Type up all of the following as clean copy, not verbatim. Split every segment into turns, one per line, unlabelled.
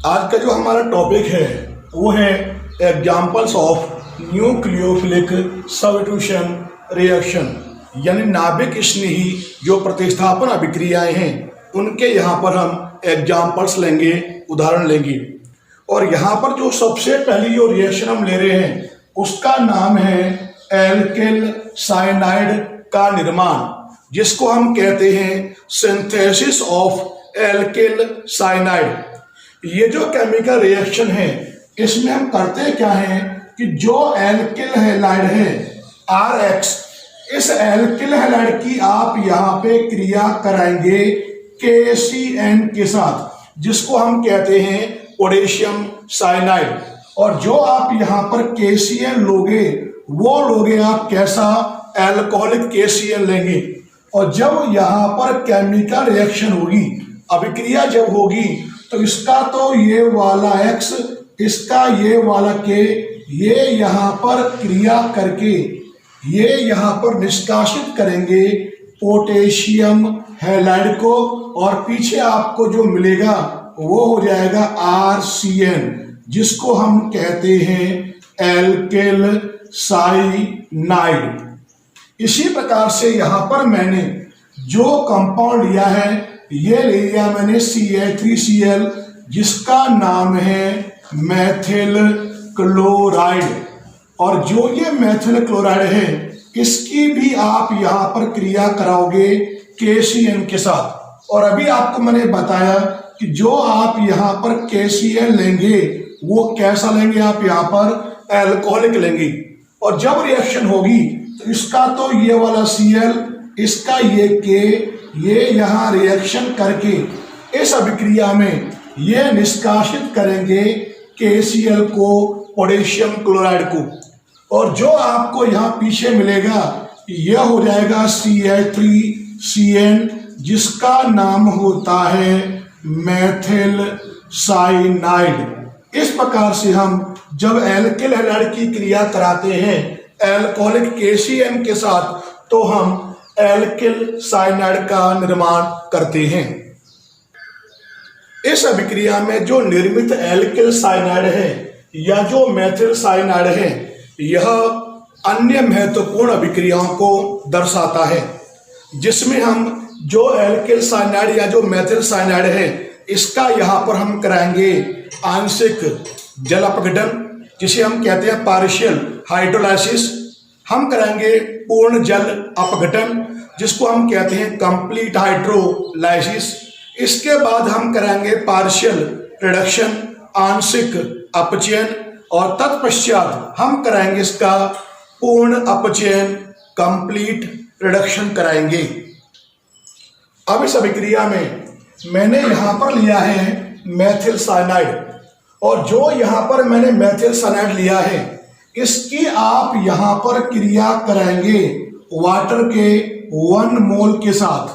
आज का जो हमारा टॉपिक है वो है examples of nucleophilic substitution reaction, यानी नाभिक स्नेही जो प्रतिस्थापन अभिक्रियाएं हैं उनके यहाँ पर हम एग्जाम्पल्स लेंगे, उदाहरण लेंगे। और यहाँ पर जो सबसे पहली जो रिएक्शन हम ले रहे हैं उसका नाम है एल्किल साइनाइड का निर्माण, जिसको हम कहते हैं सिंथेसिस ऑफ एल्किल साइनाइड। ये जो केमिकल रिएक्शन है इसमें हम करते क्या है कि जो एल्किल हैलाइड है RX, इस एल्किल हैलाइड की आप यहाँ पे क्रिया कराएंगे KCN के साथ, जिसको हम कहते हैं पोटेशियम साइनाइड। और जो आप यहाँ पर KCN लोगे वो लोगे आप कैसा, एल्कोहलिक KCN लेंगे। और जब यहाँ पर केमिकल रिएक्शन होगी, अभिक्रिया जब होगी, तो इसका तो ये वाला X, इसका ये वाला K, ये यहाँ पर क्रिया करके ये यहाँ पर निष्कासित करेंगे पोटेशियम हैलाइड को, और पीछे आपको जो मिलेगा वो हो जाएगा RCN, जिसको हम कहते हैं एल्किल साइनाइड। इसी प्रकार से यहाँ पर मैंने जो कंपाउंड लिया है ये ले लिया मैंने CH3Cl, जिसका नाम है मैथिल क्लोराइड। और जो ये मैथिल क्लोराइड है इसकी भी आप यहाँ पर क्रिया कराओगे KCN के साथ। और अभी आपको मैंने बताया कि जो आप यहाँ पर KCN लेंगे वो कैसा लेंगे, आप यहाँ पर एल्कोहलिक लेंगे। और जब रिएक्शन होगी तो इसका तो ये वाला Cl, इसका ये K, ये यहाँ रिएक्शन करके इस अभिक्रिया में ये निष्कासित करेंगे KCl को, पोटेशियम क्लोराइड को। और जो आपको यहाँ पीछे मिलेगा यह हो जाएगा CH3CN, जिसका नाम होता है मैथिल साइनाइड। इस प्रकार से हम जब एल्किल हैलाइड की क्रिया कराते हैं एल्कोहलिक KCN के साथ, तो हम एल्किल साइनाइड का निर्माण करते हैं। इस अभिक्रिया में जो निर्मित एल्किल साइनाइड है या जो मैथिल साइनाइड है, यह अन्य महत्वपूर्ण अभिक्रियाओं को दर्शाता है, जिसमें हम जो एल्किल साइनाइड या जो मैथिल साइनाइड है इसका यहाँ पर हम कराएंगे आंशिक जल अपघटन, जिसे हम कहते हैं पार्शियल हाइड्रोलाइसिस। हम कराएंगे पूर्ण जल अपघटन, जिसको हम कहते हैं कंप्लीट हाइड्रोलाइसिस। इसके बाद हम कराएंगे पार्शियल रिडक्शन, आंशिक अपचयन, और तत्पश्चात हम कराएंगे इसका पूर्ण अपचयन, कंप्लीट रिडक्शन कराएंगे। अब इस अभिक्रिया में मैंने यहाँ पर लिया है मैथिल साइनाइड, और जो यहाँ पर मैंने मैथिल साइनाइड लिया है इसकी आप यहाँ पर क्रिया कराएंगे वाटर के 1 मोल के साथ।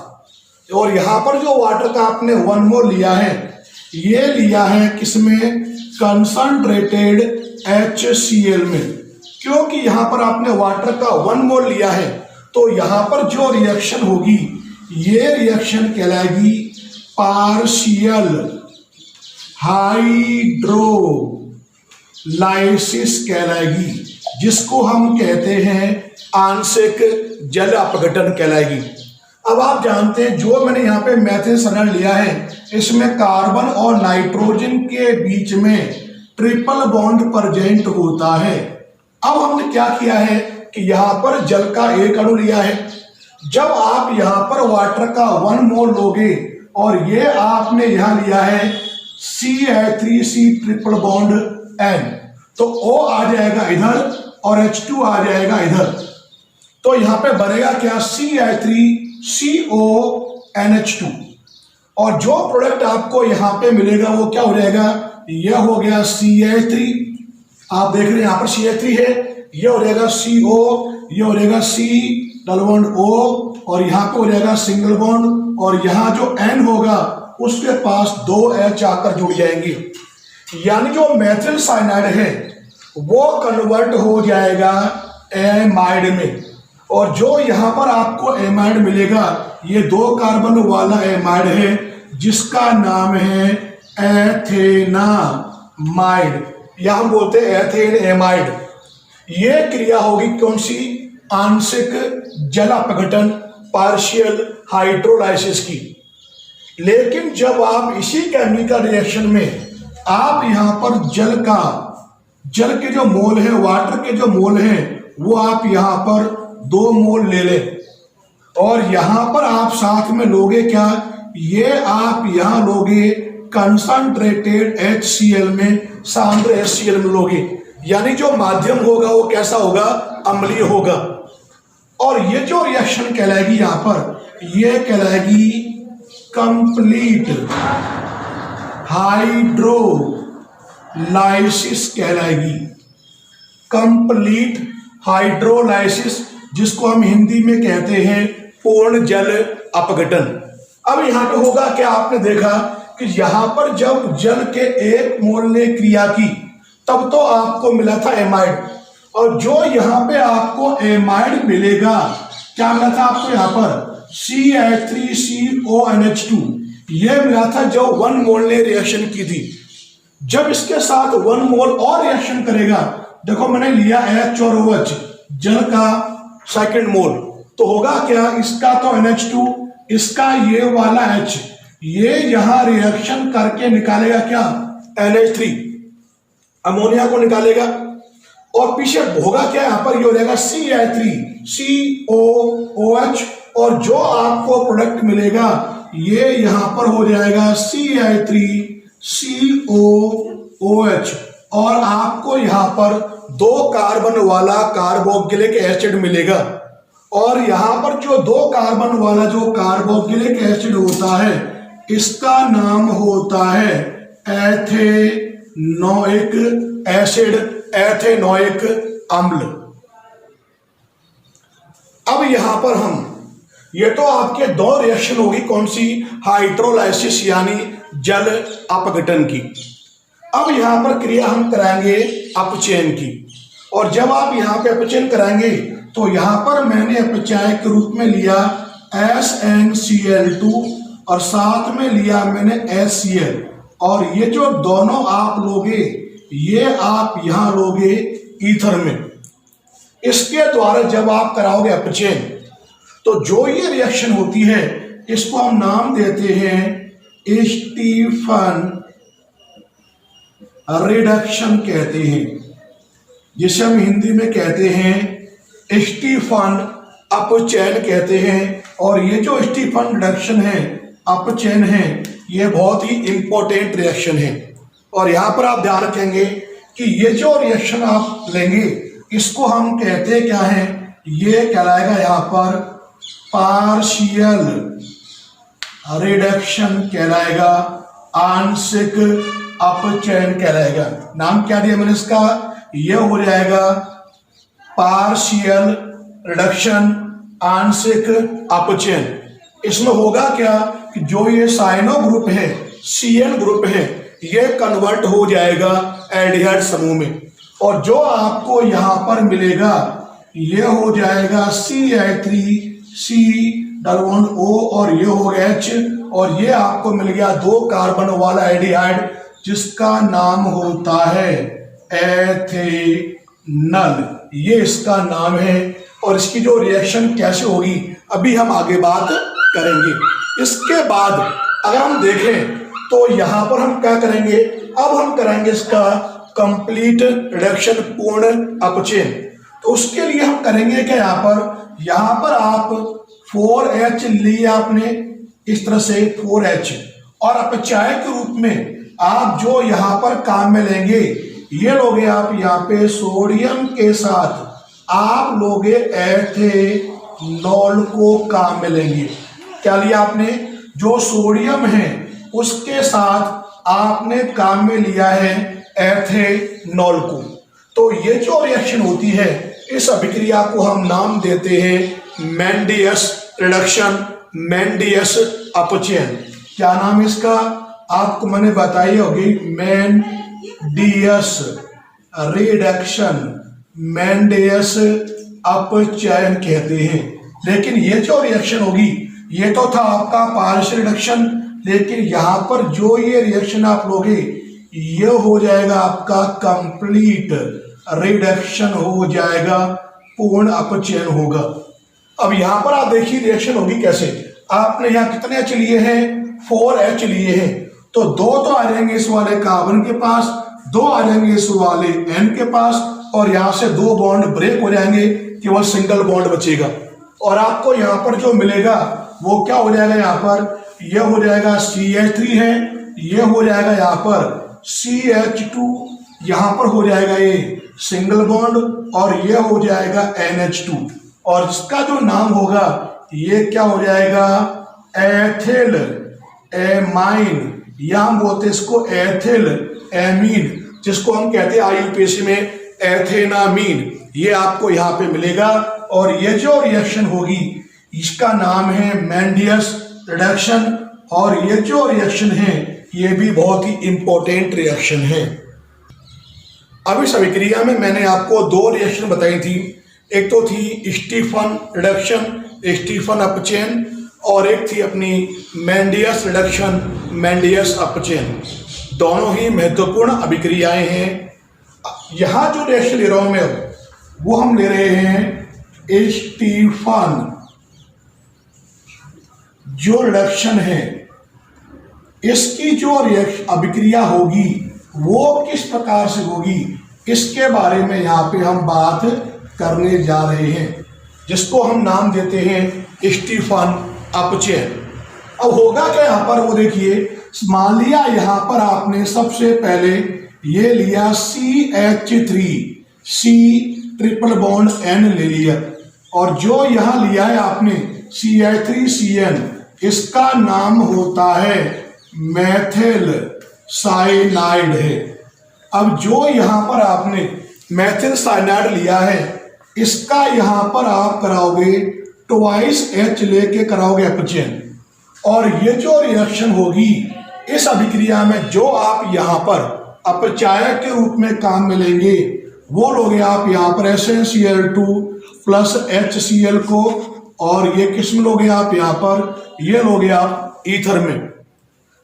और यहाँ पर जो वाटर का आपने 1 मोल लिया है, ये लिया है किसमें, कंसंट्रेटेड HCl में। क्योंकि यहाँ पर आपने वाटर का 1 मोल लिया है तो यहाँ पर जो रिएक्शन होगी ये रिएक्शन कहलाएगी पार्शियल हाइड्रोलाइसिस कहलाएगी, जिसको हम कहते हैं आंशिक जल अपघटन कहलाएगी। अब आप जानते हैं जो मैंने यहाँ पे मैथिल साइनाइड लिया है इसमें कार्बन और नाइट्रोजन के बीच में ट्रिपल बॉन्ड प्रेजेंट होता है। अब हमने क्या किया है कि यहाँ पर जल का एक अणु लिया है। जब आप यहाँ पर वाटर का 1 मोल लोगे और ये आपने यहाँ लिया है CH3C ट्रिपल बॉन्ड N, तो O आ जाएगा इधर और H2 आ जाएगा इधर। तो यहाँ पे बनेगा क्या, CH3CONH2। और जो प्रोडक्ट आपको यहाँ पे मिलेगा वो क्या हो जाएगा, यह हो गया CH3। आप देख रहे हैं यहाँ पर CH3 है, यह हो जाएगा CO, यह हो जाएगा C डबल बॉन्ड O, और यहाँ पे हो जाएगा सिंगल बॉन्ड, और यहाँ जो N होगा उसके पास 2 H आकर जुड़ जाएंगे। यानी जो मैथिल साइनाइड है वो कन्वर्ट हो जाएगा एमाइड में। और जो यहाँ पर आपको एमाइड मिलेगा ये 2 कार्बन वाला एमाइड है, जिसका नाम है एथेनामाइड, या हम बोलते हैं एथेन एमाइड। ये क्रिया होगी कौन सी? आंशिक जल अपघटन, पार्शियल हाइड्रोलाइसिस की। लेकिन जब आप इसी केमिकल रिएक्शन में आप यहां पर जल के जो मोल है, वाटर के जो मोल हैं, वो आप यहां पर 2 मोल ले लें और यहां पर आप साथ में लोगे क्या? ये आप यहां लोगे कंसंट्रेटेड HCl में, सांद्र HCl में लोगे, यानी जो माध्यम होगा वो कैसा होगा? अम्लीय होगा। और ये जो रिएक्शन कहलाएगी यहां पर, ये कहलाएगी कंप्लीट हाइड्रोलाइसिस कहलाएगी। कंप्लीट हाइड्रोलाइसिस, जिसको हम हिंदी में कहते हैं पूर्ण जल अपघटन। अब यहां पे होगा क्या? आपने देखा कि यहां पर जब जल के 1 मोल ने क्रिया की तब तो आपको मिला था एमाइड, और जो यहां पे आपको एमाइड मिलेगा, क्या मिला था आपको? यहां पर CH3CONH2 ये मिला था जो 1 मोल ने रिएक्शन की थी। जब इसके साथ 1 मोल और रिएक्शन करेगा, देखो मैंने लिया H और OH, जल का 2nd मोल, तो होगा क्या? इसका तो NH2, इसका ये वाला H, ये यहां रिएक्शन करके निकालेगा क्या? NH3, अमोनिया को निकालेगा, और पीछे होगा क्या? यहां पर ये हो जाएगा CH3COOH, और जो आपको प्रोडक्ट मिलेगा ये यहां पर हो जाएगा CH3COOH, और आपको यहां पर 2 कार्बन वाला कार्बोक्सिलिक एसिड मिलेगा। और यहां पर जो 2 कार्बन वाला जो कार्बोक्सिलिक एसिड होता है, इसका नाम होता है एथेनोइक एसिड, एथेनोइक अम्ल। अब यहां पर हम, ये तो आपके 2 रिएक्शन होगी, कौन सी? हाइड्रोलाइसिस यानी जल अपघटन की। अब यहां पर क्रिया हम कराएंगे अपचयन की, और जब आप यहां पे अपचयन कराएंगे तो यहां पर मैंने अपचय के रूप में लिया SnCl2 और साथ में लिया मैंने HCl, और ये जो दोनों आप लोगे ये आप यहां लोगे ईथर में। इसके द्वारा जब आप कराओगे अपचयन तो जो ये रिएक्शन होती है इसको हम नाम देते हैं स्टीफन रिडक्शन कहते हैं, जिसे हम हिंदी में कहते हैं स्टीफन अपचयन कहते हैं। और ये जो स्टीफन रिडक्शन है, अपचयन है, ये बहुत ही इंपॉर्टेंट रिएक्शन है। और यहां पर आप ध्यान रखेंगे कि ये जो रिएक्शन आप लेंगे इसको हम कहते हैं क्या है? ये कहलाएगा यहां पर पार्शियल रिडक्शन कहलाएगा, आंशिक अपचयन कहलाएगा। नाम क्या दिया मैंने इसका? ये हो जाएगा पार्शियल रिडक्शन, आंशिक अपचयन। इसमें होगा क्या कि जो ये साइनो ग्रुप है, Cl ग्रुप है, ये कन्वर्ट हो जाएगा एल्डिहाइड समूह में, और जो आपको यहां पर मिलेगा ये हो जाएगा CH3C O और ये हो गया H, और ये आपको मिल गया 2 कार्बन वाला एल्डिहाइड जिसका नाम होता है एथेनल। ये इसका नाम है, और इसकी जो रिएक्शन कैसे होगी अभी हम आगे बात करेंगे। इसके बाद अगर हम देखें तो यहां पर हम क्या करेंगे? अब हम करेंगे इसका कंप्लीट रिडक्शन, पूर्ण अपचयन। तो उसके लिए हम करेंगे क्या? यहां पर आप 4H लिया आपने, इस तरह से 4H, और अपचय के रूप में आप जो यहां पर काम में लेंगे ये लोगे आप यहां पे सोडियम के साथ आप लोगे एथेनॉल को काम में लेंगे। क्या लिया आपने? जो सोडियम है उसके साथ आपने काम में लिया है एथेनॉल को। तो ये जो रिएक्शन होती है इस अभिक्रिया को हम नाम देते हैं मेंडियस रिडक्शन, मेंडियस अपचयन। क्या नाम है इसका? आपको मैंने बताई होगी, मेंडियस रिडक्शन, मेंडियस अपचयन कहते हैं। लेकिन ये जो रिएक्शन होगी ये तो था आपका पार्शियल रिडक्शन, लेकिन यहाँ पर जो ये रिएक्शन आप लोगे ये हो जाएगा आपका कंप्लीट रिडक्शन हो जाएगा, पूर्ण अपचयन होगा। अब यहाँ पर आप देखिए रिएक्शन होगी कैसे। आपने यहाँ कितने H लिए हैं, 4H लिए हैं, तो 2 तो आ जाएंगे इस वाले कार्बन के पास, 2 आ जाएंगे इस वाले N के पास, और यहाँ से 2 बॉन्ड ब्रेक हो जाएंगे, केवल सिंगल बॉन्ड बचेगा। और आपको यहाँ पर जो मिलेगा वो क्या हो जाएगा, यहाँ पर यह हो जाएगा CH3 है, यह हो जाएगा यहाँ पर CH2, यहाँ पर हो जाएगा ये सिंगल बॉन्ड, और यह हो जाएगा NH2, और इसका जो नाम होगा ये क्या हो जाएगा, एथिल एमाइन, या हम बोलते हैं इसको एथिल एमीन, जिसको हम कहते हैं IUPAC में एथेनामीन। ये आपको यहाँ पे मिलेगा, और ये जो रिएक्शन होगी इसका नाम है मेंडियस रिडक्शन, और ये जो रिएक्शन है ये भी बहुत ही इंपॉर्टेंट रिएक्शन है। अब इस अभिक्रिया में मैंने आपको 2 रिएक्शन बताई थी, एक तो थी स्टीफन रिडक्शन, स्टीफन अपचयन, और एक थी अपनी मेंडियस रिडक्शन, मेंडियस अपचयन। दोनों ही महत्वपूर्ण अभिक्रियाएं हैं। यहाँ जो रिएक्शन ले रहा हूं मैं वो हम ले रहे हैं स्टीफन जो रिडक्शन है, इसकी जो रिएक्शन अभिक्रिया होगी वो किस प्रकार से होगी इसके बारे में यहाँ पे हम बात करने जा रहे हैं, जिसको हम नाम देते हैं स्टीफन अपचयन। अब होगा क्या यहाँ पर, वो देखिए, मान लिया यहाँ पर आपने सबसे पहले ये लिया CH3, C triple bond N ले लिया, और जो यहाँ लिया है आपने CH3CN, इसका नाम होता है मेथिल साइनाइड है। अब जो यहाँ पर आपने मेथिल साइनाइड लिया है, इसका यहाँ पर आप कराओगे 2H लेके कराओगे अपचयन, और ये जो रिएक्शन होगी इस अभिक्रिया में जो आप यहाँ पर अपचायक के रूप में काम में लेंगे वो लोगे आप यहाँ पर SnCl2 प्लस HCl को, और ये किस्म लोगे आप यहाँ पर, ये लोगे आप ईथर में।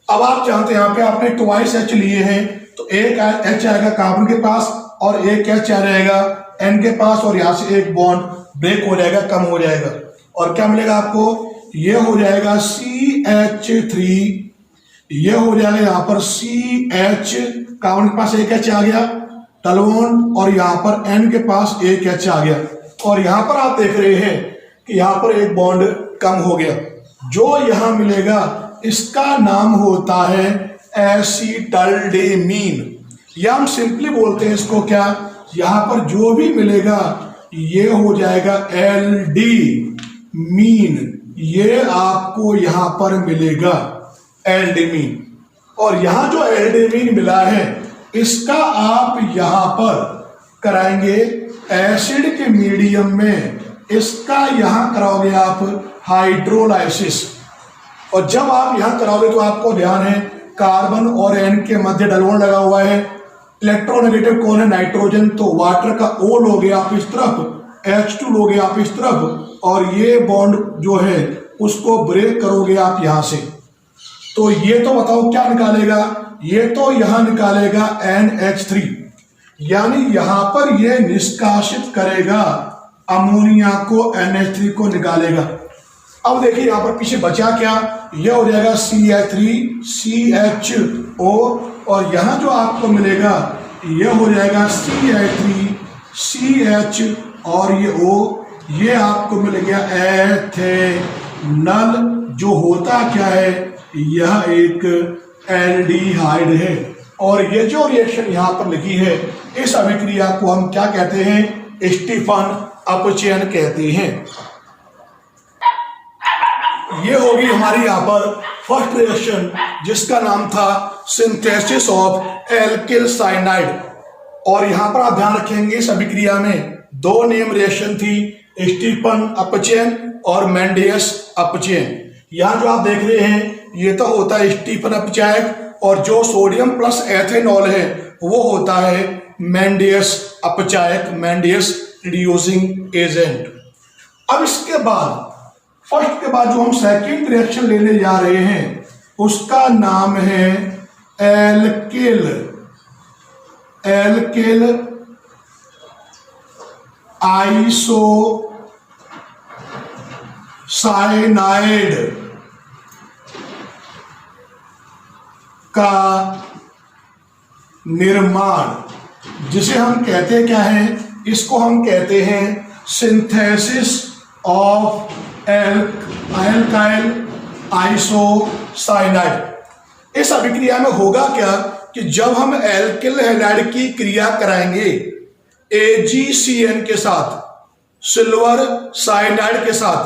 अब आप जानते हैं यहाँ पे आपने 2H लिए हैं, तो एक H आएगा कार्बन के पास और एक H आ जाएगा N के पास, और यहाँ से एक बॉन्ड ब्रेक हो जाएगा, कम हो जाएगा, और क्या मिलेगा आपको, ये हो जाएगा CH3, ये हो जाएगा यहाँ पर CH, कार्बन के पास एक H आ गया डबल, और यहाँ पर N के पास एक H आ गया, और यहाँ पर आप देख रहे हैं कि यहाँ पर एक बॉन्ड कम हो गया। जो यहाँ मिलेगा इसका नाम होता है एसिटल्डेमीन, या हम सिंपली बोलते हैं इसको क्या, यहाँ पर जो भी मिलेगा ये हो जाएगा LD मीन, ये आपको यहाँ पर मिलेगा एल्डेमीन। और यहाँ जो एल्डेमीन मिला है इसका आप यहाँ पर कराएंगे एसिड के मीडियम में, इसका यहाँ कराओगे आप हाइड्रोलाइसिस, और जब आप यहाँ कराओगे तो आपको ध्यान है कार्बन और N के मध्य डबल लगा हुआ है, इलेक्ट्रोनेगेटिव कौन है, नाइट्रोजन, तो वाटर का O लोगे आप इस तरफ, H2 लोगे आप इस तरफ, और ये बॉन्ड जो है उसको ब्रेक करोगे आप यहाँ से, तो ये तो बताओ क्या निकालेगा, ये तो यहाँ निकालेगा NH3, यानी यहाँ पर ये निष्कासित करेगा अमोनिया को, NH3 को निकालेगा। अब देखिए यहाँ पर पीछे बचा क्या, यह हो जाएगा CH3CHO, और यहाँ जो आपको मिलेगा यह हो जाएगा CH3CH, और ये O, ये आपको मिल गया एथेनल, जो होता क्या है, यह एक एल्डिहाइड है। और ये जो रिएक्शन यहाँ पर लिखी है इस अभिक्रिया को हम क्या कहते हैं, स्टीफन अपचयन कहते हैं। ये होगी हमारी यहाँ पर फर्स्ट रिएक्शन, जिसका नाम था सिंथेसिस ऑफ एल्किल साइनाइड। और यहाँ पर आप ध्यान रखेंगे इस अभिक्रिया में 2 नेम रिएक्शन थी, स्टीफन अपचयन और मेंडियस अपचयन। यहाँ जो आप देख रहे हैं ये तो होता है स्टीफन अपचायक, और जो सोडियम प्लस एथेनॉल है वो होता है मेंडियस अपचायक, मेंडियस रिड्यूसिंग एजेंट। अब इसके बाद फर्स्ट के बाद जो हम सेकंड रिएक्शन लेने जा रहे हैं उसका नाम है एल्किल। एल्किल आइसोसाइनाइड का निर्माण, जिसे हम कहते हैं क्या है, इसको हम कहते हैं सिंथेसिस ऑफ एल्काइल आइसोसाइनाइड। इस अभिक्रिया में होगा क्या कि जब हम एल्किल हैलाइड की क्रिया कराएंगे AgCN के साथ, सिल्वर साइनाइड के साथ,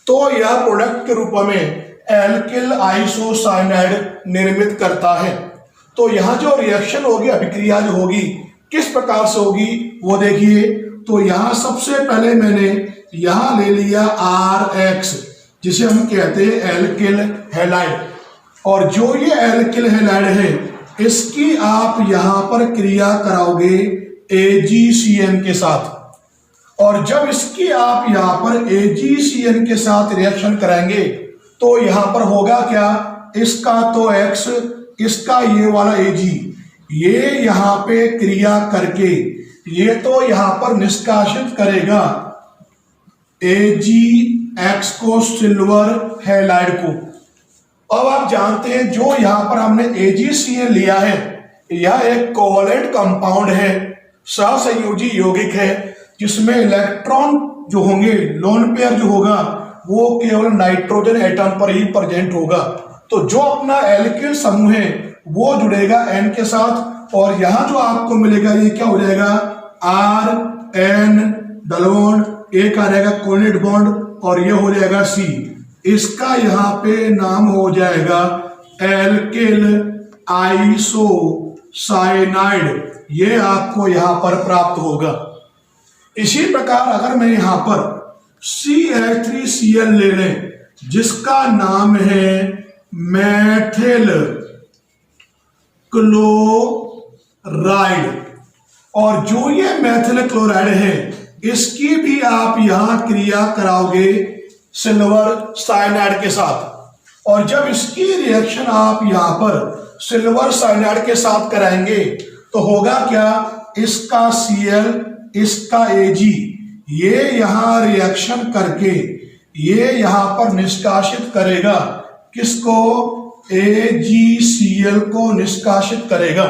तो यह प्रोडक्ट के रूप में एल्किल आइसोसाइनाइड निर्मित करता है। तो यहां जो रिएक्शन होगी, अभिक्रिया जो होगी, किस प्रकार से होगी वो देखिए। तो यहां सबसे पहले मैंने यहां ले लिया RX, जिसे हम कहते हैं एल्किल हैलाइड, और जो ये एल्किल हैलाइड है इसकी आप यहां पर क्रिया कराओगे AgCN के साथ, और जब इसकी आप यहां पर AgCN के साथ रिएक्शन कराएंगे तो यहां पर होगा क्या, इसका तो X, इसका ये वाला Ag, ये यहां पे क्रिया करके ये तो यहां पर निष्कासित करेगा AgX को, सिल्वर हैलाइड को। अब आप जानते हैं जो यहां पर हमने AgCN लिया है, यह एक कोवलेंट कंपाउंड है, सहसंयोजी यौगिक है, जिसमें इलेक्ट्रॉन जो होंगे, लोन पेयर जो होगा वो केवल नाइट्रोजन एटम पर ही प्रेजेंट होगा। तो जो अपना एल्किल समूह है वो जुड़ेगा N के साथ, और यहां जो आपको मिलेगा ये क्या हो जाएगा, RN डबल बॉन्ड, एक आ जाएगा कोवलेंट बॉन्ड, और ये हो जाएगा C। इसका यहां पे नाम हो जाएगा एल्किल आइसोसाइनाइड, ये आपको यहां पर प्राप्त होगा। इसी प्रकार अगर मैं यहां पर CH3Cl ले लें, जिसका नाम है मेथिल क्लोराइड, और जो ये मेथिल क्लोराइड है इसकी भी आप यहां क्रिया कराओगे सिल्वर साइनाइड के साथ, और जब इसकी रिएक्शन आप यहां पर सिल्वर साइनाइड के साथ कराएंगे तो होगा क्या, इसका Cl, इसका Ag, ये यहां रिएक्शन करके ये यहां पर निष्कासित करेगा किसको, AgCl को निष्कासित करेगा।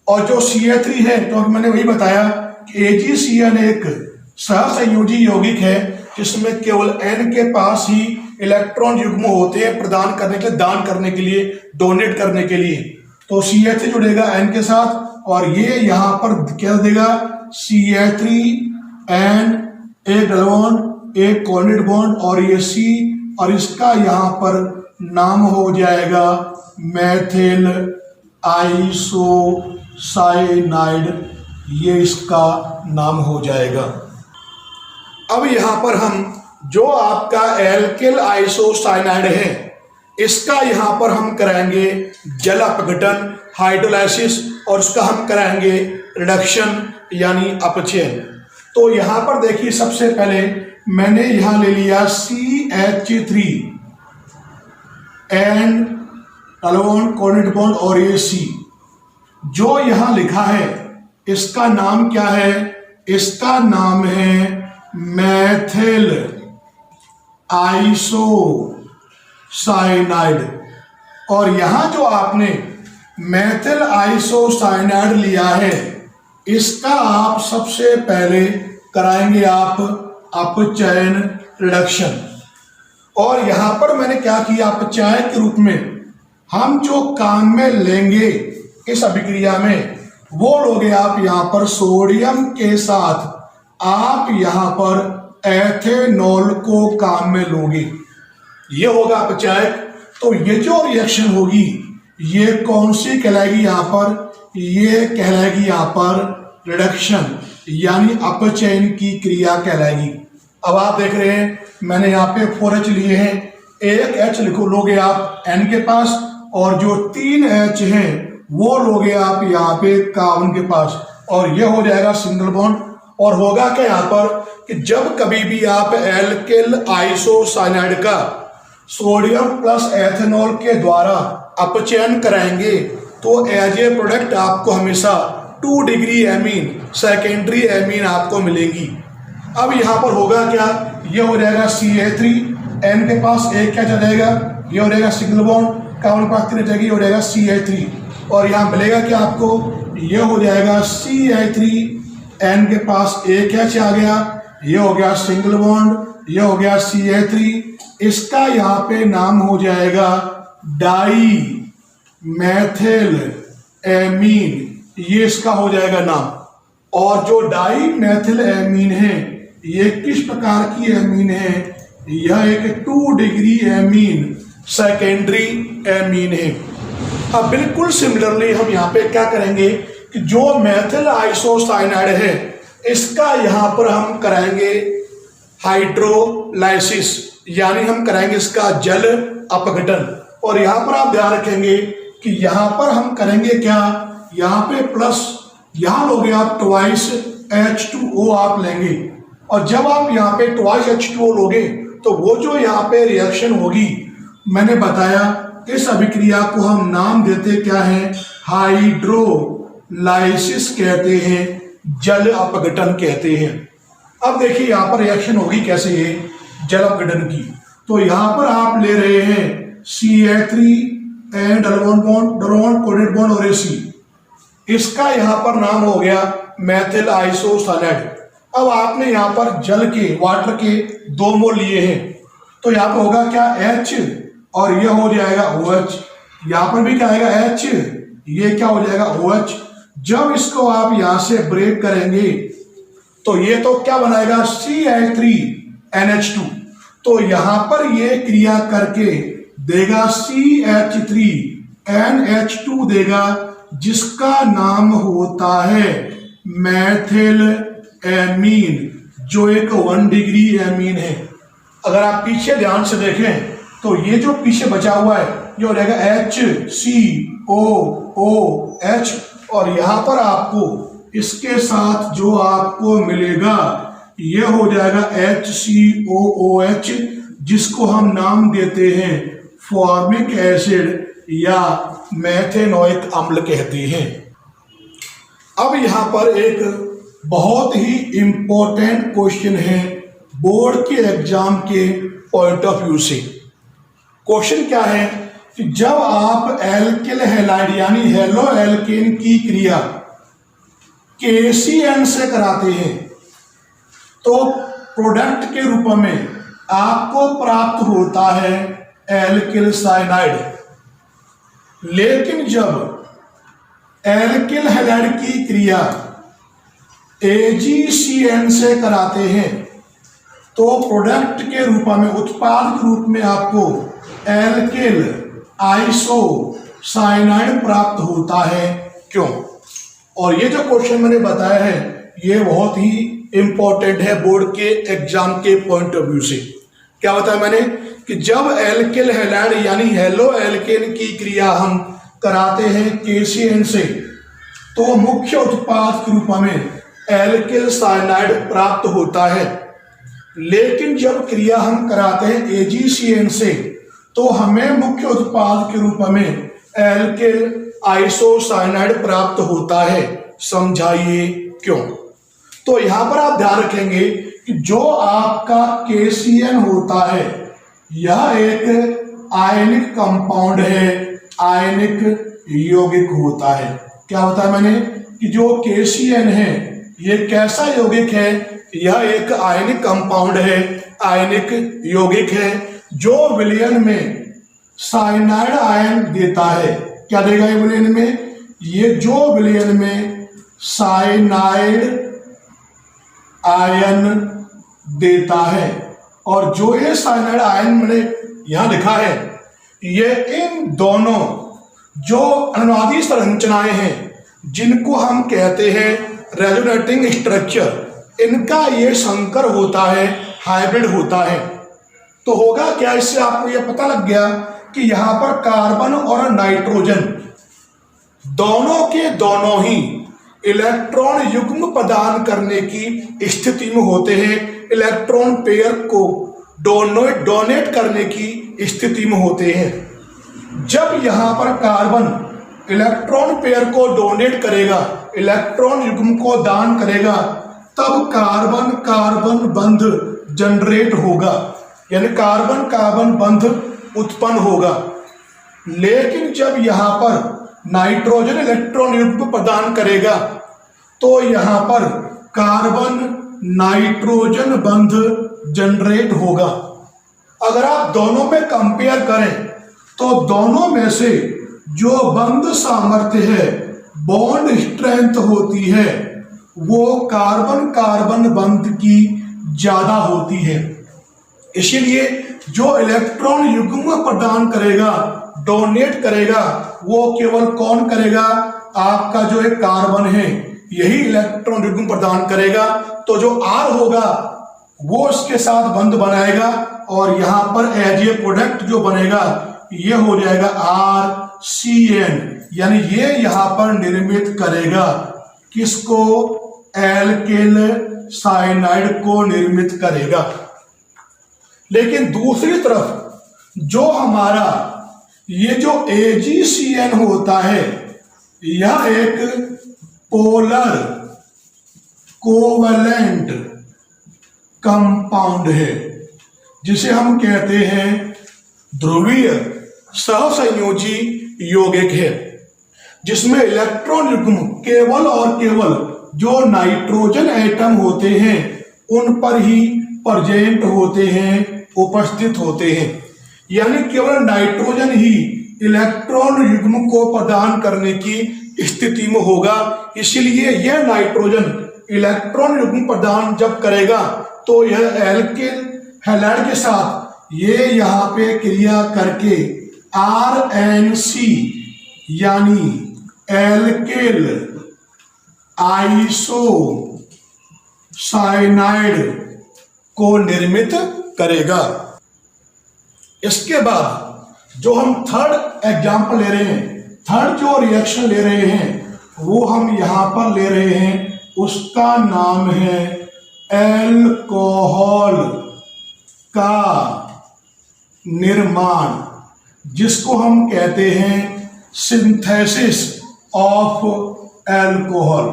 और जो CH3 है, तो मैंने वही बताया कि AgCN एक सहसंयोजी यौगिक है, जिसमें केवल N के पास ही इलेक्ट्रॉन युग्म होते हैं प्रदान करने के लिए, दान करने के लिए, डोनेट करने के लिए। तो CH3 जुड़ेगा N के साथ, और ये यहां पर क्या देगा, CH3N, एक डबल बॉन्ड, एक कोवलेंट बॉन्ड, और ये C, और इसका यहां पर नाम हो जाएगा मेथिल आइसोसाइनाइड, ये इसका नाम हो जाएगा। अब यहां पर हम जो आपका एल्किल आइसोसाइनाइड है इसका यहां पर हम कराएंगे जल अपघटन, हाइड्रोलाइसिस, और उसका हम कराएंगे रिडक्शन यानी अपचयन। तो यहां पर देखिए सबसे पहले मैंने यहां ले लिया CH3 N double bond, covalent bond, और ये C। जो यहां लिखा है इसका नाम क्या है, इसका नाम है मेथिल आइसोसाइनाइड, और यहां जो आपने मेथिल आइसोसाइनाइड लिया है इसका आप सबसे पहले कराएंगे आप अपचयन रिडक्शन। और यहां पर मैंने क्या किया, अपचयन के रूप में हम जो काम में लेंगे इस अभिक्रिया में वो लोगे आप यहां पर सोडियम के साथ आप यहां पर एथेनॉल को काम में लोगे, ये होगा अपचयन। तो ये जो रिएक्शन होगी ये कौन सी कहलाएगी, यहां पर ये कहलाएगी यहां पर रिडक्शन यानी अपचयन की क्रिया कहलाएगी। अब आप देख रहे हैं मैंने यहाँ पे 4H लिए हैं, एक H लिखो लोगे आप N के पास, और जो 3 H हैं वो लोगे आप यहाँ पे कार्बन के पास, और ये हो जाएगा सिंगल बॉन्ड। और होगा क्या यहाँ पर कि जब कभी भी आप एल्किल आइसोसाइनाइड का सोडियम प्लस एथेनॉल के द्वारा अपचयन कराएंगे तो एज ए प्रोडक्ट आपको हमेशा 2 डिग्री एमीन सेकेंडरी एमीन आपको मिलेंगी। अब यहाँ पर होगा क्या, ये हो जाएगा CH3, N के पास एक क्या चल जाएगा, ये हो जाएगा सिंगल बॉन्ड, कार्बन पास रह जाएगी, हो जाएगा CH3 और यहाँ मिलेगा क्या आपको, ये हो जाएगा CH3, N के पास एक क्या आ गया, ये हो गया सिंगल बॉन्ड, ये हो गया CH3, इसका यहाँ पे नाम हो जाएगा डाई मैथिल एमीन, ये इसका हो जाएगा नाम। और जो डाई मैथिल एमीन है ये किस प्रकार की एमीन है, यह एक 2 डिग्री एमीन सेकेंडरी एमीन है। अब बिल्कुल सिमिलरली हम यहाँ पे क्या करेंगे कि जो मैथिल आइसोसाइनाइड है इसका यहाँ पर हम कराएंगे हाइड्रोलाइसिस, यानी हम कराएंगे इसका जल अपघटन। और यहाँ पर आप ध्यान रखेंगे कि यहाँ पर हम करेंगे क्या, यहाँ पे प्लस, यहाँ लोगे आप ट्वाइस H2O आप लेंगे और जब आप यहाँ पे ट्वाइस H2O लोगे तो वो जो यहाँ पे रिएक्शन होगी, मैंने बताया इस अभिक्रिया को हम नाम देते क्या है, हाइड्रोलाइसिस कहते हैं, जल अपघटन कहते हैं। अब देखिए यहाँ पर रिएक्शन होगी कैसे है जल अपघटन की, तो यहाँ पर आप ले रहे हैं CH3 and double bond coded bond और AC, इसका यहाँ पर नाम हो गया मैथिल आइसोसाइनाइड। अब आपने यहाँ पर जल के वाटर के 2 मोल लिए हैं तो यहाँ पर होगा क्या H और यह हो जाएगा OH, यहाँ पर भी क्या आएगा H, ये क्या हो जाएगा OH। जब इसको आप यहाँ से ब्रेक करेंगे तो ये तो क्या बनाएगा CH3NH2, तो यहाँ पर ये क्रिया करके देगा CH3NH2 देगा, जिसका नाम होता है मैथिल एमीन, जो एक 1 डिग्री एमीन है। अगर आप पीछे ध्यान से देखें तो ये जो पीछे बचा हुआ है ये हो जाएगा HCOOH और यहाँ पर आपको इसके साथ जो आपको मिलेगा ये हो जाएगा HCOOH, जिसको हम नाम देते हैं फॉर्मिक एसिड या मेथेनोइक अम्ल कहते हैं। अब यहाँ पर एक बहुत ही इंपॉर्टेंट क्वेश्चन है बोर्ड के एग्जाम के पॉइंट ऑफ व्यू से। क्वेश्चन क्या है कि जब आप एल्किल हैलाइड यानी हेलो एल्केन की क्रिया KCN से कराते हैं तो प्रोडक्ट के रूप में आपको प्राप्त होता है एल्किल साइनाइड, लेकिन जब एल्किल हैलाइड की क्रिया AgCN से कराते हैं तो प्रोडक्ट के रूप में, उत्पाद के रूप में आपको एल्किल आइसोसाइनाइड प्राप्त होता है। क्यों? और ये जो क्वेश्चन मैंने बताया है ये बहुत ही इंपॉर्टेंट है बोर्ड के एग्जाम के पॉइंट ऑफ व्यू से। क्या बताया मैंने कि जब एल्किल हैलाइड यानी हेलो एल्केन की क्रिया हम कराते हैं KCN से तो मुख्य उत्पाद के रूप में एल्किल साइनाइड प्राप्त होता है, लेकिन जब क्रिया हम कराते हैं AgCN से तो हमें मुख्य उत्पाद के रूप में एल्किल आइसोसाइनाइड प्राप्त होता है। समझाइए क्यों? तो यहां पर आप ध्यान रखेंगे कि जो आपका KCN होता है यह एक आयनिक कंपाउंड है, आयनिक यौगिक होता है। क्या होता है मैंने कि जो KCN है ये कैसा यौगिक है, यह एक आयनिक कंपाउंड है, आयनिक यौगिक है जो विलयन में साइनाइड आयन देता है। क्या देगा ये विलयन में? ये जो विलयन में साइनाइड आयन देता है, और जो ये साइनाइड आयन मैंने यहां लिखा है ये इन दोनों जो अनुनादी संरचनाएं हैं जिनको हम कहते हैं रेजोनेटिंग स्ट्रक्चर, इनका ये संकर होता है, हाइब्रिड होता है। तो होगा क्या, इससे आपको ये पता लग गया कि यहां पर कार्बन और नाइट्रोजन दोनों के दोनों ही इलेक्ट्रॉन युग्म प्रदान करने की स्थिति में होते हैं, इलेक्ट्रॉन पेयर को डोनेट करने की स्थिति में होते हैं। जब यहाँ पर कार्बन इलेक्ट्रॉन पेयर को डोनेट करेगा, इलेक्ट्रॉन युग्म को दान करेगा, तब कार्बन कार्बन बंध जनरेट होगा, यानी कार्बन कार्बन बंध उत्पन्न होगा। लेकिन जब यहाँ पर नाइट्रोजन इलेक्ट्रॉन युग्म प्रदान करेगा तो यहाँ पर कार्बन नाइट्रोजन बंध जनरेट होगा। अगर आप दोनों में कंपेयर करें तो दोनों में से जो बंध सामर्थ्य है, बॉन्ड स्ट्रेंथ होती है, वो कार्बन कार्बन बंध की ज्यादा होती है। इसीलिए जो इलेक्ट्रॉन युग्म प्रदान करेगा, डोनेट करेगा, वो केवल कौन करेगा? आपका जो एक कार्बन है यही इलेक्ट्रॉन युग्म प्रदान करेगा। तो जो R होगा वो इसके साथ बंध बनाएगा और यहाँ पर एज ए प्रोडक्ट जो बनेगा ये हो जाएगा RCN, यानी ये यहाँ पर निर्मित करेगा किसको? एल्किल साइनाइड को निर्मित करेगा। लेकिन दूसरी तरफ जो हमारा ये जो AgCN होता है, यह एक पोलर कोवलेंट कंपाउंड है, जिसे हम कहते हैं ध्रुवीय सहसंयोजी यौगिक है, जिसमें इलेक्ट्रॉन युग्म केवल और केवल जो नाइट्रोजन एटम होते हैं उन पर ही प्रेजेंट होते हैं, उपस्थित होते हैं। यानी केवल नाइट्रोजन ही इलेक्ट्रॉन युग्म को प्रदान करने की स्थिति में होगा। इसलिए यह नाइट्रोजन इलेक्ट्रॉन युग्म प्रदान जब करेगा तो यह एल्किल हैलाइड के साथ ये यहाँ पे क्रिया करके RNC यानी एल्किल आइसो साइनाइड को निर्मित करेगा। इसके बाद जो हम थर्ड एग्जाम्पल ले रहे हैं, थर्ड जो रिएक्शन ले रहे हैं वो हम यहां पर ले रहे हैं, उसका नाम है एल्कोहल का निर्माण, जिसको हम कहते हैं सिंथेसिस ऑफ एल्कोहल।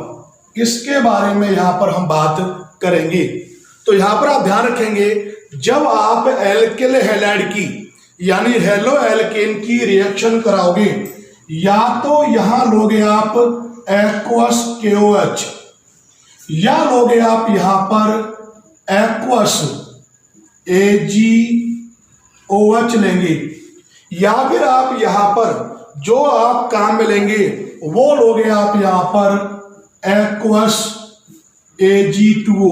इसके बारे में यहां पर हम बात करेंगे। तो यहां पर आप ध्यान रखेंगे, जब आप एल्किल हैलाइड की यानी हेलो एल्केन की रिएक्शन कराओगे, या तो यहां लोगे आप एक्वस KOH, या लोगे आप यहां पर एक्वस AgOH लेंगे, या फिर आप यहां पर जो आप काम में लेंगे वो लोगे आप यहां पर एक्वस Ag2O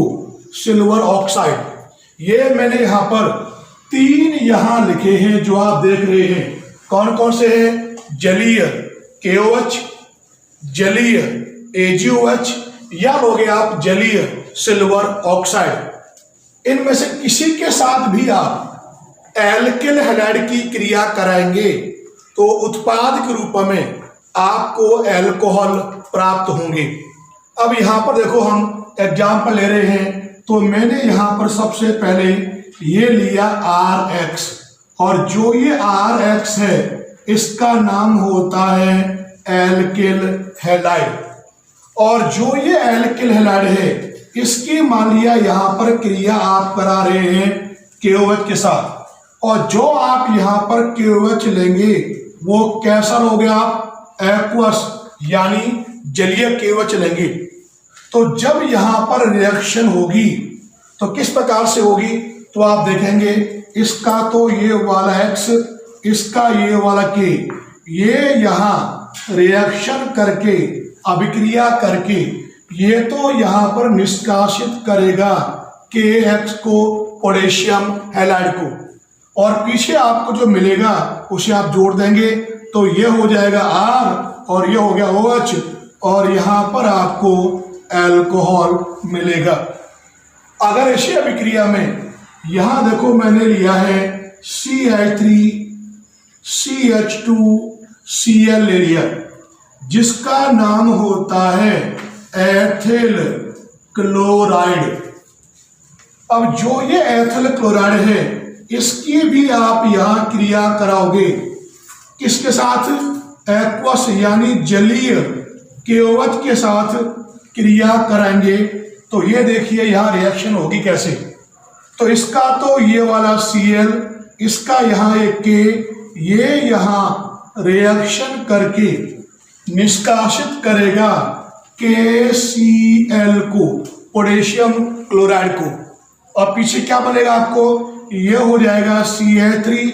सिल्वर ऑक्साइड। ये मैंने यहां पर 3 यहां लिखे हैं जो आप देख रहे हैं। कौन कौन से हैं? जलीय KOH, जलीय AgOH, या लोगे आप जलीय सिल्वर ऑक्साइड। इनमें से किसी के साथ भी आप एल्किल हैलाइड की क्रिया कराएंगे तो उत्पाद के रूप में आपको एल्कोहल प्राप्त होंगे। अब यहां पर देखो हम एग्जाम्पल ले रहे हैं, तो मैंने यहां पर सबसे पहले ये लिया RX, और जो ये RX है इसका नाम होता है एल्किल हैलाइड, और जो ये एल्किल हैलाइड है इसकी मान लिया यहां पर क्रिया आप करा रहे हैं KOH के साथ, और जो आप यहां पर KOH लेंगे वो कैसा लोगे आप? एक्वस यानी जलीय KOH लेंगे। तो जब यहां पर रिएक्शन होगी तो किस प्रकार से होगी? तो आप देखेंगे इसका तो ये वाला X, इसका ये वाला K, ये यहां रिएक्शन करके अभिक्रिया करके ये तो यहां पर निष्कासित करेगा KX को, पोटेशियम हैलाइड को, और पीछे आपको जो मिलेगा उसे आप जोड़ देंगे तो ये हो जाएगा R और ये हो गया OH, और यहां पर आपको एल्कोहल मिलेगा। अगर इसी अभिक्रिया में यहां देखो मैंने लिया है CH3 CH2 Cl ले लिया, जिसका नाम होता है एथिल क्लोराइड। अब जो ये एथिल क्लोराइड है इसकी भी आप यहाँ क्रिया कराओगे। किसके साथ? एक्वस यानी जलीय केवच के साथ क्रिया कराएंगे। तो ये देखिए यहाँ रिएक्शन होगी कैसे। तो इसका तो ये वाला Cl, इसका यहाँ एक K, ये यहाँ रिएक्शन करके निष्कासित करेगा KCl को, पोटेशियम क्लोराइड को। और पीछे क्या बनेगा आपको? ये हो जाएगा CH3,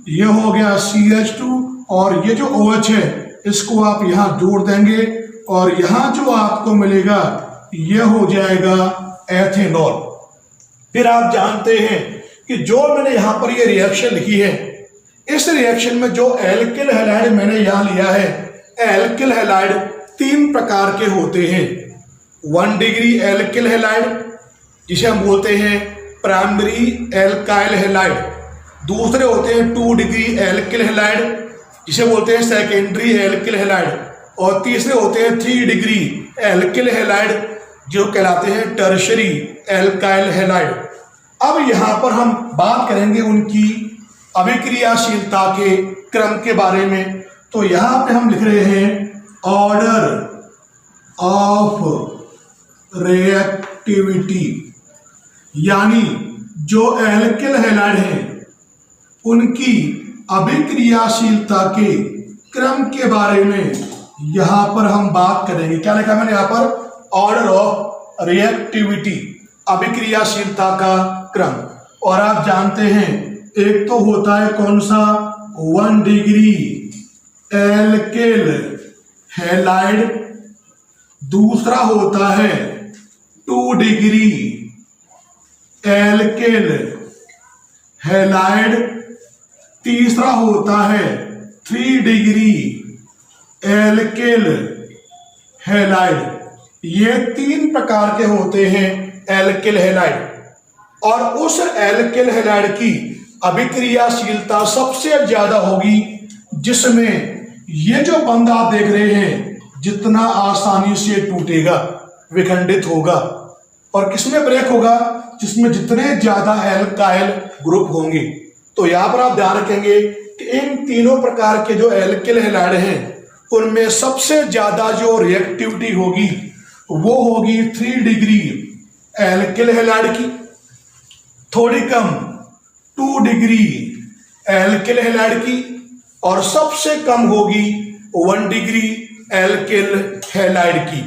ये हो गया CH2, और ये जो OH है इसको आप यहाँ जोड़ देंगे और यहाँ जो आपको मिलेगा ये हो जाएगा एथेनॉल। फिर आप जानते हैं कि जो मैंने यहाँ पर ये रिएक्शन लिखी है, इस रिएक्शन में जो एल्किल हैलाइड मैंने यहाँ लिया है, एल्किल हैलाइड 3 प्रकार के होते हैं। 1 डिग्री एल्किल हैलाइड जिसे हम बोलते हैं प्राइमरी एल्काइल हैलाइड, दूसरे होते हैं 2 डिग्री एल्किल हैलाइड जिसे बोलते हैं सेकेंडरी एल्किल हैलाइड, और तीसरे होते हैं 3 डिग्री एल्किल हैलाइड जो कहलाते हैं टर्शरी एल्काइल हैलाइड। अब यहाँ पर हम बात करेंगे उनकी अभिक्रियाशीलता के क्रम के बारे में। तो यहाँ पे हम लिख रहे हैं ऑर्डर ऑफ रिएक्टिविटी, यानी जो एल्किल हैलाइड हैं उनकी अभिक्रियाशीलता के क्रम के बारे में यहाँ पर हम बात करेंगे। क्या लिखा मैंने यहाँ पर? ऑर्डर ऑफ रिएक्टिविटी, अभिक्रियाशीलता का क्रम। और आप जानते हैं एक तो होता है कौन सा? 1 डिग्री एल्किल हैलाइड, दूसरा होता है 2 डिग्री एल्किल हैलाइड, तीसरा होता है 3 डिग्री एल्किल हैलाइड। ये 3 प्रकार के होते हैं एल्किल हैलाइड। और उस एल्किल हैलाइड की अभिक्रियाशीलता सबसे ज्यादा होगी जिसमें ये जो बंध आप देख रहे हैं जितना आसानी से टूटेगा, विखंडित होगा। और किसमें ब्रेक होगा? जिसमें जितने ज्यादा एल्काइल ग्रुप होंगे। तो यहां पर आप ध्यान रखेंगे कि इन तीनों प्रकार के जो एल्किल हैलाइड हैं उनमें सबसे ज्यादा जो रिएक्टिविटी होगी वो होगी 3 डिग्री एल्किल हैलाइड की, थोड़ी कम 2 डिग्री एल्किल हैलाइड की, और सबसे कम होगी 1 डिग्री एल्किल हैलाइड की।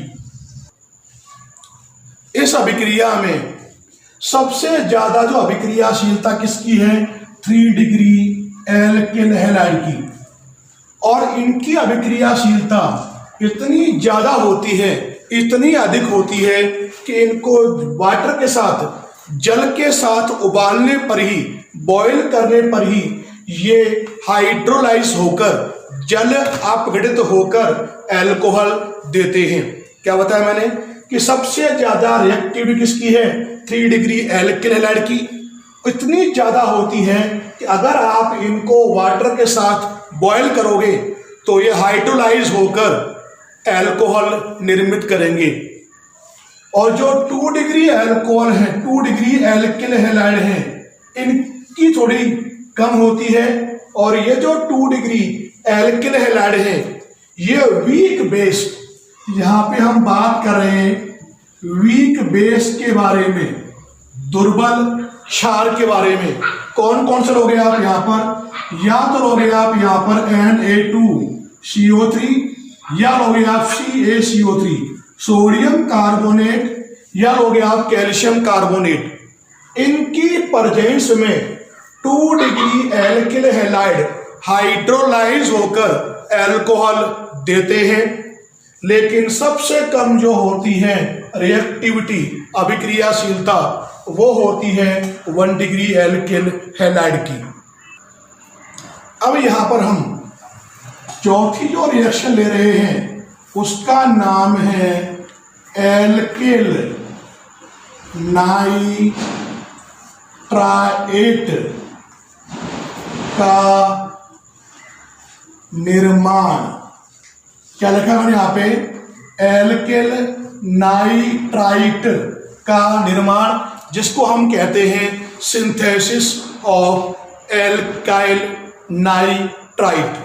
इस अभिक्रिया में सबसे ज्यादा जो अभिक्रियाशीलता किसकी है? 3 डिग्री एल्किल हैलाइड की। और इनकी अभिक्रियाशीलता इतनी ज्यादा होती है, इतनी अधिक होती है कि इनको वाटर के साथ, जल के साथ उबालने पर ही, बॉईल करने पर ही ये हाइड्रोलाइज होकर, जल अपघटित होकर एल्कोहल देते हैं। क्या बताया मैंने कि सबसे ज्यादा रिएक्टिविटी किसकी है? 3 डिग्री एल्किल हैलाइड की। इतनी ज्यादा होती है कि अगर आप इनको वाटर के साथ बॉईल करोगे तो ये हाइड्रोलाइज होकर एल्कोहल निर्मित करेंगे। और जो 2 डिग्री एल्कोहल है, 2 डिग्री एल्किल हैलाइड है, इनकी थोड़ी कम होती है। और ये जो 2 डिग्री एल्किल हैलाइड है ये वीक बेस, यहाँ पे हम बात कर रहे हैं वीक बेस के बारे में, दुर्बल क्षार के बारे में। कौन कौन से लोगे आप यहाँ पर? या तो लोगे आप यहाँ पर Na2CO3, या लोगे आप CaCO3 सोडियम कार्बोनेट, या लोगे आप कैल्शियम कार्बोनेट। इनकी प्रेजेंस में 2 डिग्री एल्किल हैलाइड हाइड्रोलाइज होकर एल्कोहल देते हैं। लेकिन सबसे कम जो होती है रिएक्टिविटी, अभिक्रियाशीलता, वो होती है 1 डिग्री एल्किल हैलाइड की। अब यहां पर हम चौथी जो रिएक्शन ले रहे हैं उसका नाम है एल्किल नाइट्राइट का निर्माण। क्या लिखा मैंने यहाँ पे? एल्किल नाइट्राइट का निर्माण, जिसको हम कहते हैं सिंथेसिस ऑफ एल्काइल नाइट्राइट।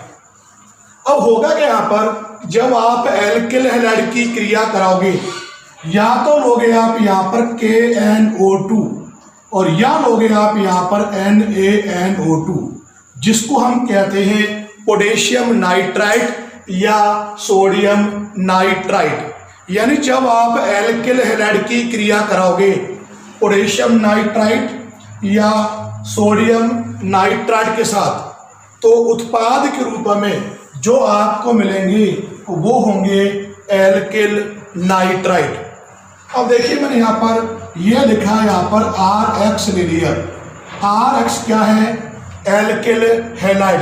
अब होगा क्या यहाँ पर, जब आप एल्किल हैलाइड की क्रिया कराओगे या तो लोगे आप यहाँ पर KNO2 और या लोगे आप यहाँ पर NaNO2, जिसको हम कहते हैं पोटेशियम नाइट्राइट या सोडियम नाइट्राइट। यानी जब आप एल्किल हैलाइड की क्रिया कराओगे पोटेशियम नाइट्राइट या सोडियम नाइट्राइट के साथ, तो उत्पाद के रूप में जो आपको मिलेंगे वो होंगे एल्किल नाइट्राइट। अब देखिए मैंने यहाँ पर यह लिखा है, यहाँ पर RX ले लिया। RX क्या है, एल्किल हैलाइड,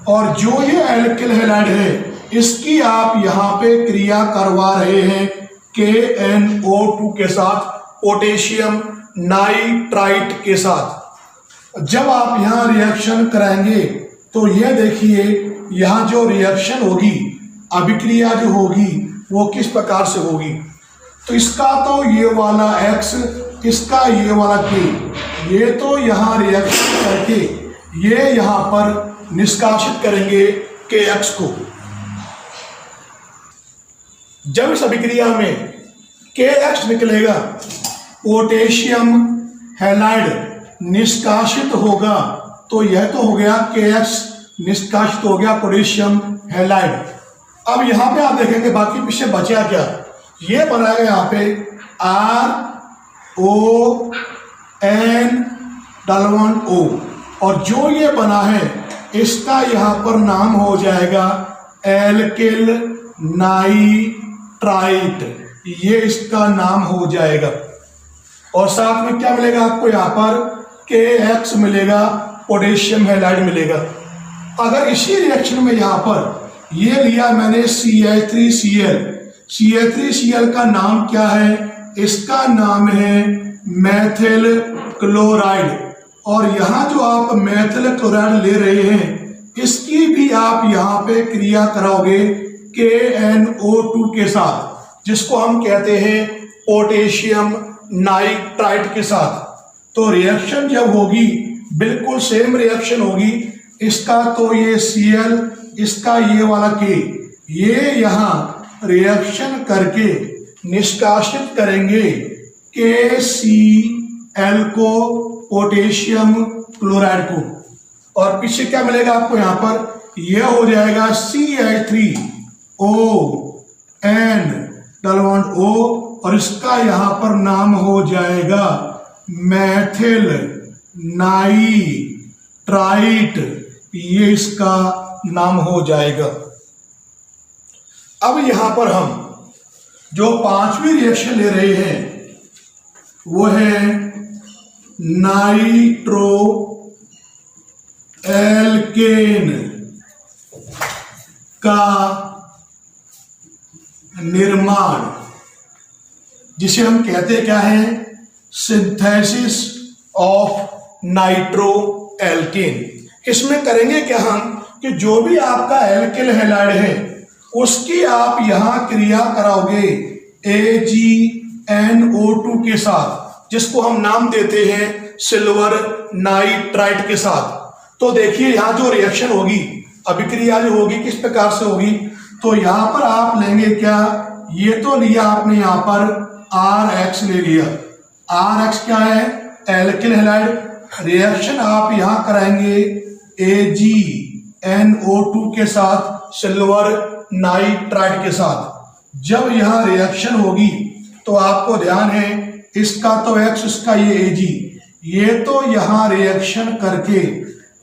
और जो ये एल्किल हैलाइड है इसकी आप यहाँ पे क्रिया करवा रहे हैं KNO2 के साथ, पोटेशियम नाइट्राइट के साथ। जब आप यहाँ रिएक्शन कराएंगे तो यह देखिए यहाँ जो रिएक्शन होगी, अभिक्रिया जो होगी वो किस प्रकार से होगी। तो इसका तो ये वाला X, इसका ये वाला K, ये तो यहाँ रिएक्शन करके ये यहाँ पर निष्कासित करेंगे KX को। जब इस अभिक्रिया में KX निकलेगा, पोटेशियम हैलाइड निष्कासित होगा, तो यह तो हो गया KX निष्कासित हो गया पोटेशियम हैलाइड। अब यहाँ पे आप देखेंगे बाकी पीछे बचा क्या, ये बनाएगा यहाँ पे RON और जो ये बना है इसका यहाँ पर नाम हो जाएगा एल्किल नाइट्राइट, ये इसका नाम हो जाएगा। और साथ में क्या मिलेगा आपको, यहाँ पर KX मिलेगा, पोटेशियम हैलाइड मिलेगा। अगर इसी रिएक्शन में यहाँ पर ये लिया मैंने CH3Cl का नाम क्या है, इसका नाम है मैथिल क्लोराइड, और यहाँ जो आप मैथिल क्लोराइड ले रहे हैं इसकी भी आप यहाँ पे क्रिया कराओगे KNO2 के साथ, जिसको हम कहते हैं पोटेशियम नाइट्राइट के साथ। तो रिएक्शन जब होगी बिल्कुल सेम रिएक्शन होगी, इसका तो ये Cl, इसका ये वाला K, ये यहाँ रिएक्शन करके निष्कासित करेंगे KCl को, पोटेशियम क्लोराइड को, और पीछे क्या मिलेगा आपको यहाँ पर, यह हो जाएगा CH3ON और इसका यहाँ पर नाम हो जाएगा मैथिल नाइट्राइट, ये इसका नाम हो जाएगा। अब यहां पर हम जो पांचवी रिएक्शन ले रहे हैं वो है नाइट्रो एल्केन का निर्माण, जिसे हम कहते क्या है, सिंथेसिस ऑफ नाइट्रो एल्केन। इसमें करेंगे क्या हम कि जो भी आपका एल्किल हैलाइड है उसकी आप यहां क्रिया कराओगे AgNO2 के साथ, जिसको हम नाम देते हैं सिल्वर नाइट्राइट के साथ। तो देखिए यहां जो रिएक्शन होगी, अभिक्रिया जो होगी किस प्रकार से होगी, तो यहां पर आप लेंगे क्या, ये तो लिया आपने यहां पर RX ले लिया। RX क्या है, एल्किल हैलाइड। रिएक्शन आप यहां कराएंगे AgNO2 के साथ, सिल्वर नाइट्राइट के साथ। जब यहां रिएक्शन होगी तो आपको ध्यान है इसका तो X, इसका ये Ag, ये तो यहां रिएक्शन करके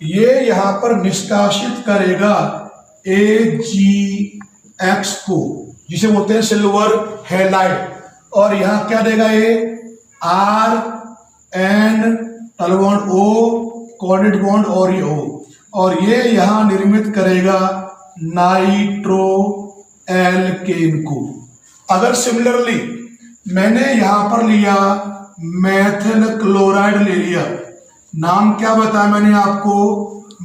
ये यहां पर निष्कासित करेगा AgX को, जिसे बोलते हैं सिल्वर हैलाइड, और यहां क्या देगा ये RN O कोऑर्डिनेट बॉन्ड और ये O, और ये यहां निर्मित करेगा नाइट्रो एल्केन को। अगर सिमिलरली मैंने यहां पर लिया मैथिल क्लोराइड ले लिया, नाम क्या बताया मैंने आपको,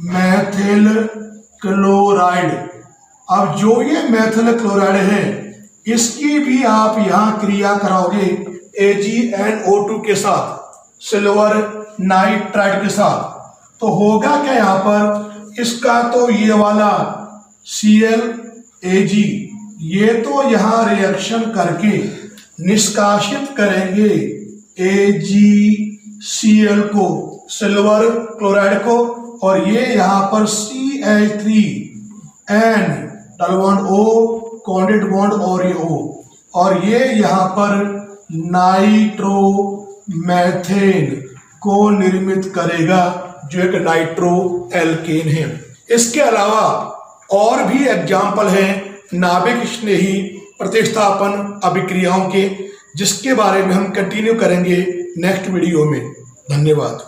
मैथिल क्लोराइड। अब जो ये मैथिल क्लोराइड है इसकी भी आप यहां क्रिया कराओगे AgNO2 के साथ, सिल्वर नाइट्राइट के साथ। तो होगा क्या यहाँ पर, इसका तो ये वाला ClAg ये तो यहाँ रिएक्शन करके निष्कासित करेंगे AgCl को, सिल्वर क्लोराइड को, और ये यहाँ पर CH3N double bond O contact bond और ये O, और ये यहाँ पर नाइट्रोमेथेन को निर्मित करेगा जो एक नाइट्रो एल्केन है। इसके अलावा और भी एग्जाम्पल हैं नाभिक स्नेही प्रतिस्थापन अभिक्रियाओं के, जिसके बारे में हम कंटिन्यू करेंगे नेक्स्ट वीडियो में। धन्यवाद।